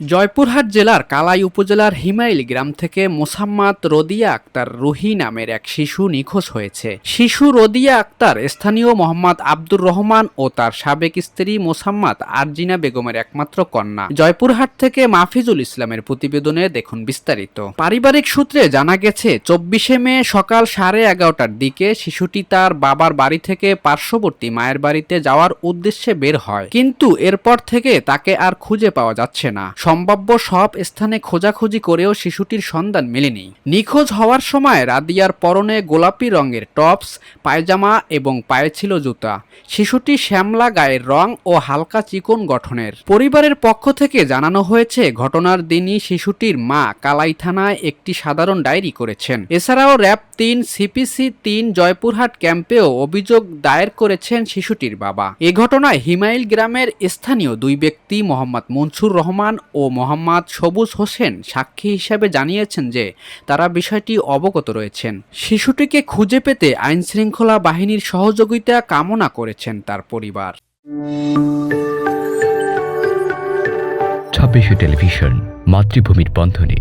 জয়পুরহাট জেলার কালাই উপজেলার হিমাইল গ্রাম থেকে মোসাম্মদ রদিয়া আক্তার রুহি নামের এক শিশু নিখোঁজ হয়েছে। শিশু রদিয়া আক্তার স্থানীয় মোহাম্মদ আব্দুর রহমান ও তার সাবেক স্ত্রী মোসাম্মদ আরজিনা বেগমের একমাত্র কন্যা। জয়পুরহাট থেকে মাহফিজুল ইসলামের প্রতিবেদনে দেখুন বিস্তারিত। পারিবারিক সূত্রে জানা গেছে 24শে মে সকাল 11:30টার দিকে শিশুটি তার বাবার বাড়ি থেকে পার্শ্ববর্তী মায়ের বাড়িতে যাওয়ার উদ্দেশ্যে বের হয়, কিন্তু এরপর থেকে তাকে আর খুঁজে পাওয়া যাচ্ছে না। সম্ভাব্য সব স্থানে খোঁজাখুঁজি করেও শিশুটির সন্ধান মেলেনি। নিখোঁজ হওয়ার সময় রাদিয়ার পরনে গোলাপি রঙের টপস, পায়জামা এবং পায়ে ছিল জুতা। শিশুটি শ্যামলা গায়ের রং ও হালকা চিকন গঠনের। পরিবারের পক্ষ থেকে জানানো হয়েছে, ঘটনার দিনই শিশুটির মা কালাই থানায় একটি সাধারণ ডায়েরি করেছেন। এছাড়াও র‍্যাব ৩, সিপিসি ৩ জয়পুরহাট ক্যাম্পেও অভিযোগ দায়ের করেছেন শিশুটির বাবা। এ ঘটনায় হিমাইল গ্রামের স্থানীয় দুই ব্যক্তি মোহাম্মদ মনসুর রহমান ও মোহাম্মদ সবুজ হোসেন সাক্ষী হিসেবে জানিয়েছেন যে তারা বিষয়টি অবগত রয়েছেন। শিশুটিকে খুঁজে পেতে আইনশৃঙ্খলা বাহিনীর সহযোগিতা কামনা করেছেন তার পরিবার। 26 টেলিভিশন, মাতৃভূমির বন্ধনে।